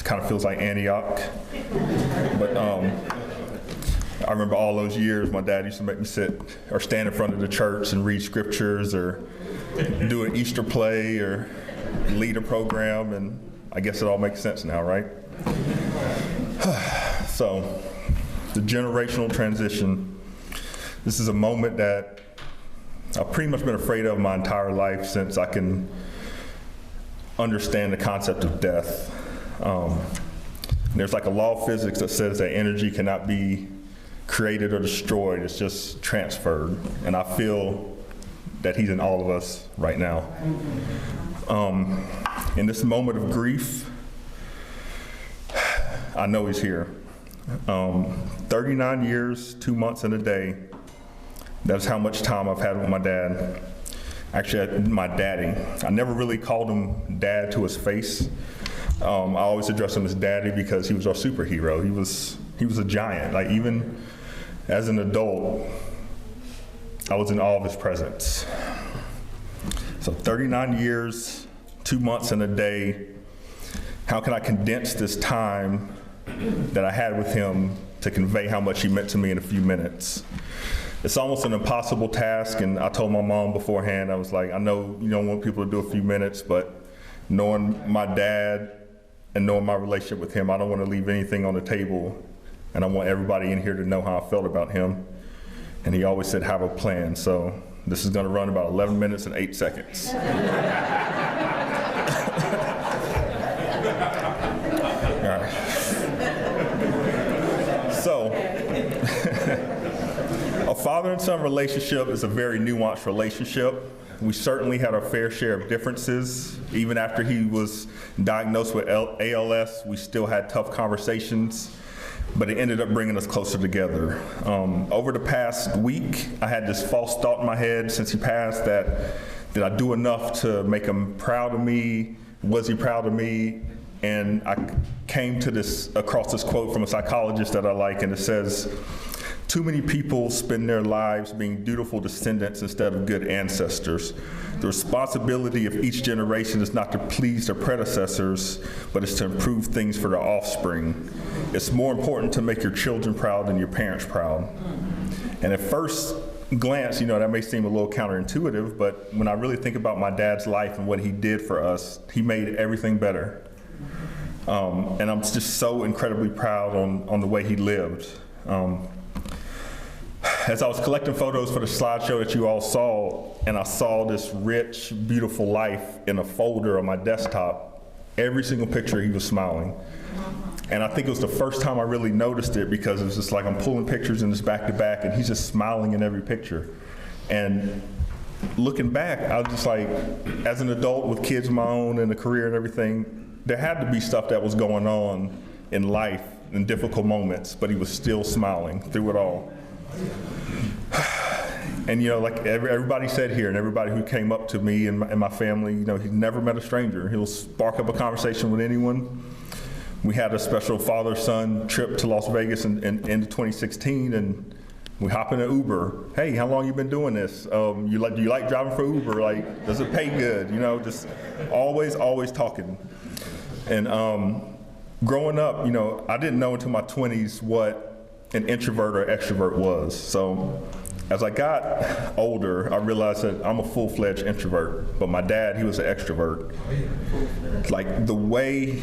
kind of feels like Antioch. But I remember all those years my dad used to make me sit or stand in front of the church and read scriptures or do an Easter play or lead a program, and I guess it all makes sense now, right? So, the generational transition. This is a moment that I've pretty much been afraid of my entire life since I can understand the concept of death. There's like a law of physics that says that energy cannot be created or destroyed, it's just transferred. And I feel that he's in all of us right now. In this moment of grief, I know he's here. 39 years, 2 months and a day. That's how much time I've had with my dad. Actually, my daddy. I never really called him dad to his face. I always addressed him as daddy because he was our superhero. He was a giant. Like, even as an adult, I was in awe of his presence. So 39 years, 2 months and a day. How can I condense this time that I had with him to convey how much he meant to me in a few minutes? It's almost an impossible task, and I told my mom beforehand, I was like, I know you don't want people to do a few minutes, but knowing my dad and knowing my relationship with him, I don't want to leave anything on the table, and I want everybody in here to know how I felt about him. And he always said, have a plan. So this is going to run about 11 minutes and 8 seconds. All right. So, a father and son relationship is a very nuanced relationship. We certainly had our fair share of differences. Even after he was diagnosed with ALS, we still had tough conversations, but it ended up bringing us closer together. Over the past week, I had this false thought in my head since he passed that, did I do enough to make him proud of me? Was he proud of me? And I came to across this quote from a psychologist that I like, and it says, too many people spend their lives being dutiful descendants instead of good ancestors. The responsibility of each generation is not to please their predecessors, but it's to improve things for their offspring. It's more important to make your children proud than your parents proud. And at first glance, that may seem a little counterintuitive, but when I really think about my dad's life and what he did for us, he made everything better. And I'm just so incredibly proud on the way he lived. As I was collecting photos for the slideshow that you all saw, and I saw this rich, beautiful life in a folder on my desktop, every single picture he was smiling. And I think it was the first time I really noticed it, because it was just like I'm pulling pictures in this back to back and he's just smiling in every picture. And looking back, I was just like, as an adult with kids of my own and a career and everything, there had to be stuff that was going on in life in difficult moments, but he was still smiling through it all. And like everybody said here, and everybody who came up to me and my family, he never met a stranger. He'll spark up a conversation with anyone. We had a special father-son trip to Las Vegas in 2016, and we hop in an Uber. Hey, how long you been doing this? Do you like driving for Uber? Like, does it pay good? Just always talking. And growing up, I didn't know until my 20s what an introvert or extrovert was. So as I got older, I realized that I'm a full-fledged introvert, but my dad, he was an extrovert. Like the way,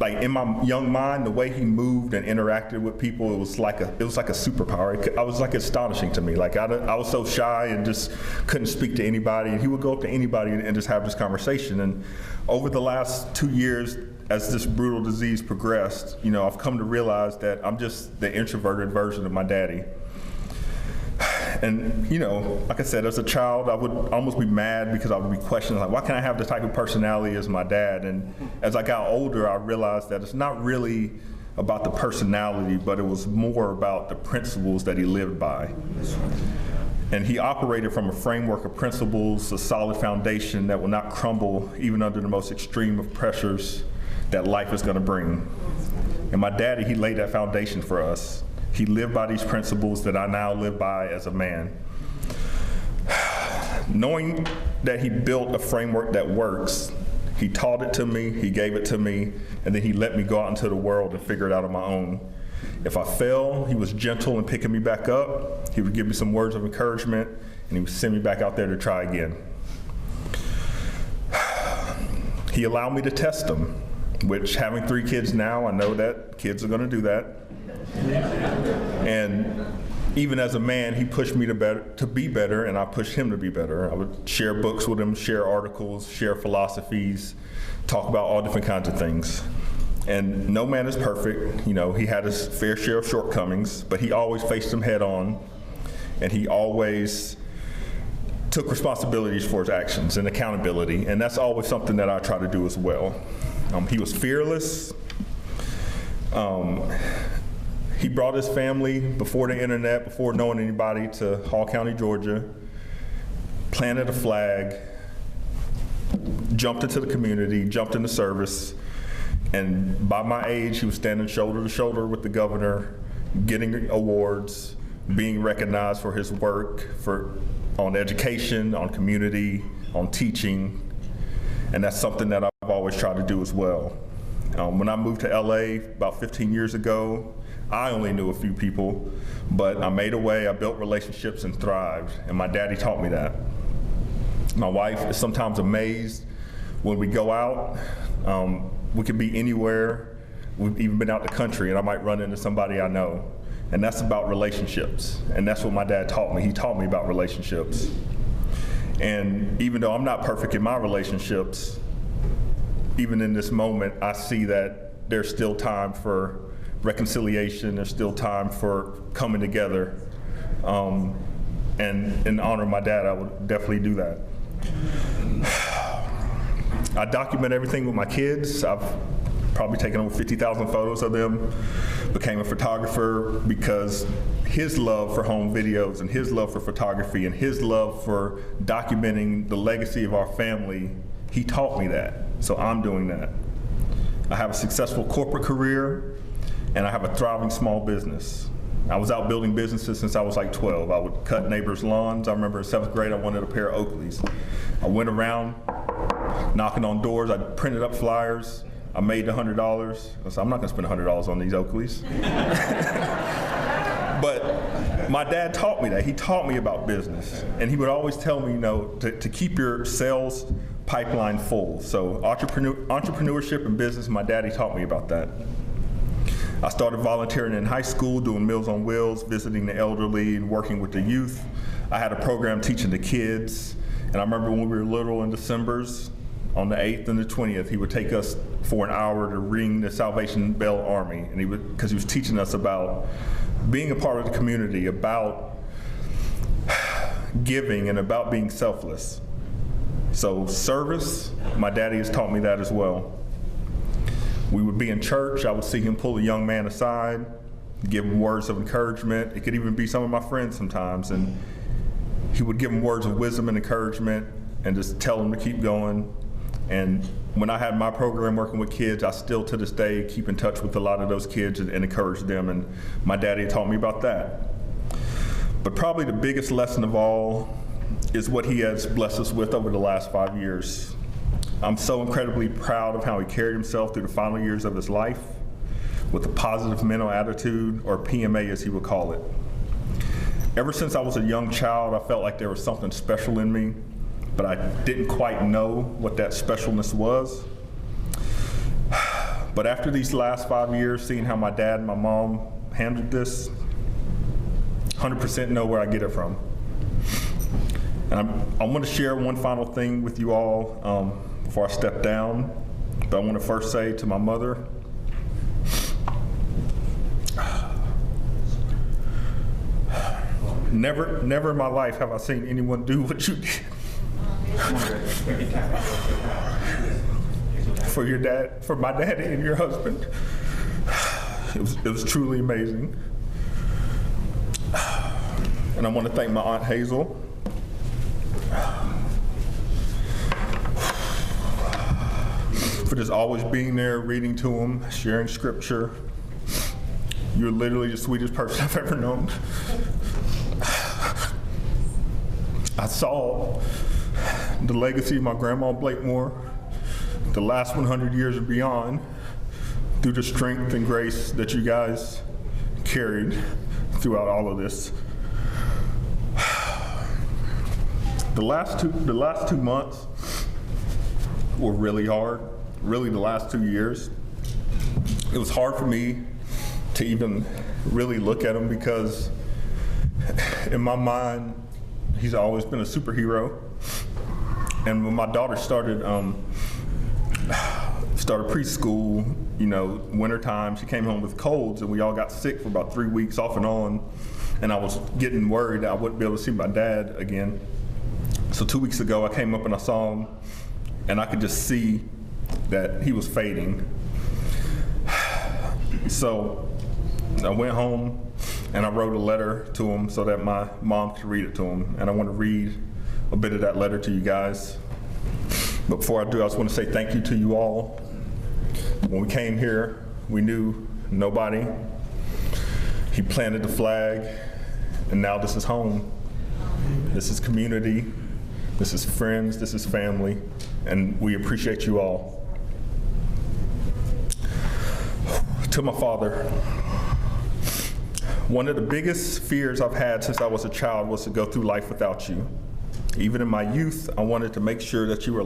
in my young mind, the way he moved and interacted with people, it was like a superpower. I was astonishing to me. I was so shy and just couldn't speak to anybody, and he would go up to anybody and just have this conversation. And over the last 2 years, as this brutal disease progressed, I've come to realize that I'm just the introverted version of my daddy. And, like I said, as a child, I would almost be mad because I would be questioning, why can't I have the type of personality as my dad? And as I got older, I realized that it's not really about the personality, but it was more about the principles that he lived by. And he operated from a framework of principles, a solid foundation that will not crumble even under the most extreme of pressures that life is going to bring. And my daddy, he laid that foundation for us. He lived by these principles that I now live by as a man. Knowing that he built a framework that works, He taught it to me, he gave it to me, and then he let me go out into the world and figure it out on my own. If I fell, he was gentle in picking me back up. He would give me some words of encouragement, and he would send me back out there to try again. He allowed me to test them, which, having 3 kids now, I know that kids are gonna do that. And even as a man, he pushed me to be better, and I pushed him to be better. I would share books with him, share articles, share philosophies, talk about all different kinds of things. And no man is perfect. You know, he had his fair share of shortcomings, but he always faced them head on, and he always took responsibilities for his actions and accountability, and that's always something that I try to do as well. He was fearless. He brought his family before the internet, before knowing anybody, to Hall County, Georgia, planted a flag, jumped into the community, jumped into service, and by my age, he was standing shoulder to shoulder with the governor, getting awards, being recognized for his work on education, on community, on teaching, and that's something that I've always tried to do as well. When I moved to LA about 15 years ago, I only knew a few people, but I made a way, I built relationships and thrived, and my daddy taught me that. My wife is sometimes amazed when we go out. We could be anywhere. We've even been out the country, and I might run into somebody I know. And that's about relationships. And that's what my dad taught me. He taught me about relationships. And even though I'm not perfect in my relationships, even in this moment, I see that there's still time for reconciliation, there's still time for coming together. And in honor of my dad, I would definitely do that. I document everything with my kids. I've probably taken over 50,000 photos of them. Became a photographer because his love for home videos and his love for photography and his love for documenting the legacy of our family, he taught me that. So I'm doing that. I have a successful corporate career, and I have a thriving small business. I was out building businesses since I was like 12. I would cut neighbors' lawns. I remember in 7th grade, I wanted a pair of Oakleys. I went around knocking on doors. I printed up flyers. I made $100. I said, I'm not gonna spend $100 on these Oakleys. But my dad taught me that. He taught me about business. And he would always tell me, you know, to keep your sales pipeline full. So entrepreneurship and business, my daddy taught me about that. I started volunteering in high school, doing Meals on Wheels, visiting the elderly and working with the youth. I had a program teaching the kids. And I remember when we were little in Decembers, on the 8th and the 20th, he would take us for an hour to ring the Salvation Bell Army, and because he was teaching us about being a part of the community, about giving, and about being selfless. So service, my daddy has taught me that as well. We would be in church, I would see him pull a young man aside, give him words of encouragement. It could even be some of my friends sometimes, and he would give him words of wisdom and encouragement and just tell him to keep going. And when I had my program working with kids, I still to this day keep in touch with a lot of those kids and encourage them, and my daddy taught me about that. But probably the biggest lesson of all is what he has blessed us with over the last 5 years. I'm so incredibly proud of how he carried himself through the final years of his life with a positive mental attitude, or PMA as he would call it. Ever since I was a young child, I felt like there was something special in me, but I didn't quite know what that specialness was. But after these last 5 years, seeing how my dad and my mom handled this, 100% know where I get it from. And I want to share one final thing with you all before I step down. But I want to first say to my mother, never in my life have I seen anyone do what you did. For your dad, for my daddy and your husband. It was truly amazing. And I want to thank my Aunt Hazel. For just always being there, reading to him, sharing scripture. You're literally the sweetest person I've ever known. I saw the legacy of my grandma Blakemore the last 100 years and beyond through the strength and grace that you guys carried throughout all of this. The last two months were really hard, really the last 2 years. It was hard for me to even really look at him because in my mind, he's always been a superhero. And when my daughter started preschool, you know, wintertime, she came home with colds and we all got sick for about 3 weeks off and on. And I was getting worried that I wouldn't be able to see my dad again. So 2 weeks ago, I came up and I saw him and I could just see that he was fading. So I went home and I wrote a letter to him so that my mom could read it to him. And I want to read a bit of that letter to you guys. But before I do, I just want to say thank you to you all. When we came here, we knew nobody. He planted the flag, and now this is home. This is community, this is friends, this is family, and we appreciate you all. To my father, one of the biggest fears I've had since I was a child was to go through life without you. Even in my youth, I wanted to make sure that you were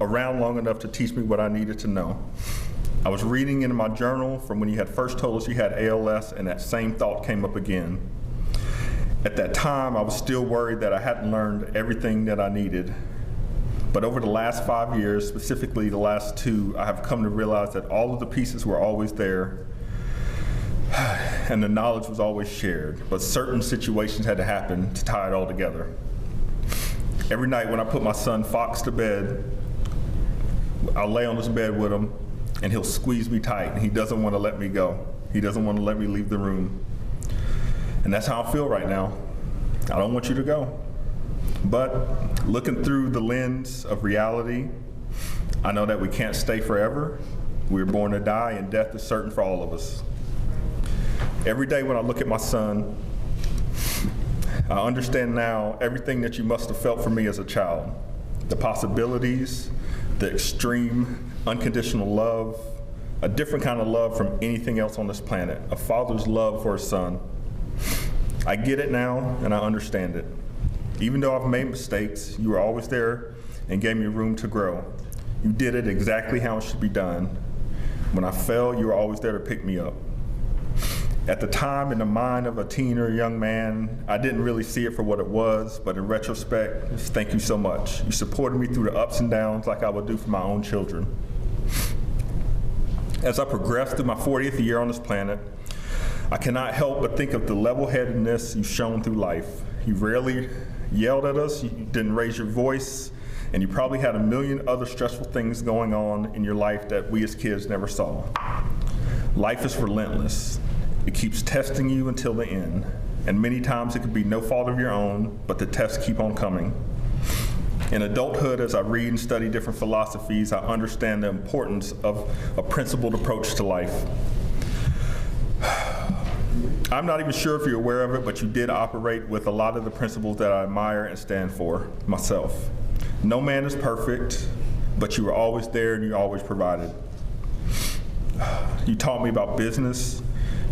around long enough to teach me what I needed to know. I was reading in my journal from when you had first told us you had ALS, and that same thought came up again. At that time, I was still worried that I hadn't learned everything that I needed. But over the last 5 years, specifically the last 2, I have come to realize that all of the pieces were always there, and the knowledge was always shared, but certain situations had to happen to tie it all together. Every night when I put my son Fox to bed, I'll lay on his bed with him and he'll squeeze me tight and he doesn't want to let me go. He doesn't want to let me leave the room. And that's how I feel right now. I don't want you to go. But looking through the lens of reality, I know that we can't stay forever. We're born to die and death is certain for all of us. Every day when I look at my son, I understand now everything that you must have felt for me as a child. The possibilities, the extreme, unconditional love, a different kind of love from anything else on this planet, a father's love for a son. I get it now and I understand it. Even though I've made mistakes, you were always there and gave me room to grow. You did it exactly how it should be done. When I fell, you were always there to pick me up. At the time, in the mind of a teen or a young man, I didn't really see it for what it was, but in retrospect, thank you so much. You supported me through the ups and downs like I would do for my own children. As I progressed through my 40th year on this planet, I cannot help but think of the level-headedness you've shown through life. You rarely yelled at us, you didn't raise your voice, and you probably had a million other stressful things going on in your life that we as kids never saw. Life is relentless. It keeps testing you until the end. And many times it could be no fault of your own, but the tests keep on coming. In adulthood, as I read and study different philosophies, I understand the importance of a principled approach to life. I'm not even sure if you're aware of it, but you did operate with a lot of the principles that I admire and stand for myself. No man is perfect, but you were always there and you always provided. You taught me about business.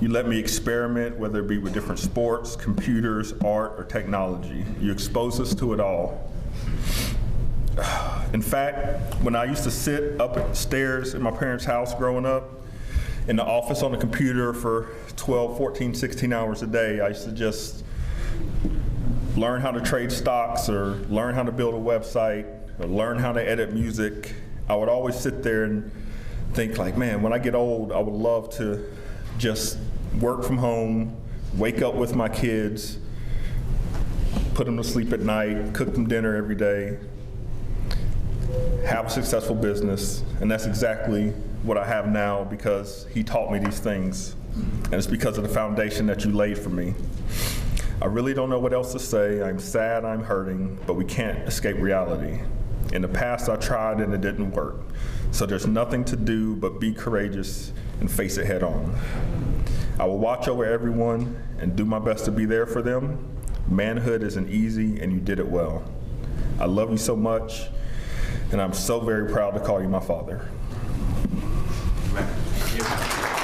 You let me experiment, whether it be with different sports, computers, art, or technology. You exposed us to it all. In fact, when I used to sit upstairs in my parents' house growing up, in the office on the computer for 12, 14, 16 hours a day, I used to just learn how to trade stocks or learn how to build a website or learn how to edit music. I would always sit there and think like, man, when I get old, I would love to just work from home, wake up with my kids, put them to sleep at night, cook them dinner every day, have a successful business. And that's exactly what I have now because he taught me these things. And it's because of the foundation that you laid for me. I really don't know what else to say. I'm sad, I'm hurting, but we can't escape reality. In the past, I tried and it didn't work. So there's nothing to do but be courageous and face it head on. I will watch over everyone and do my best to be there for them. Manhood isn't easy and you did it well. I love you so much and I'm so very proud to call you my father. Amen.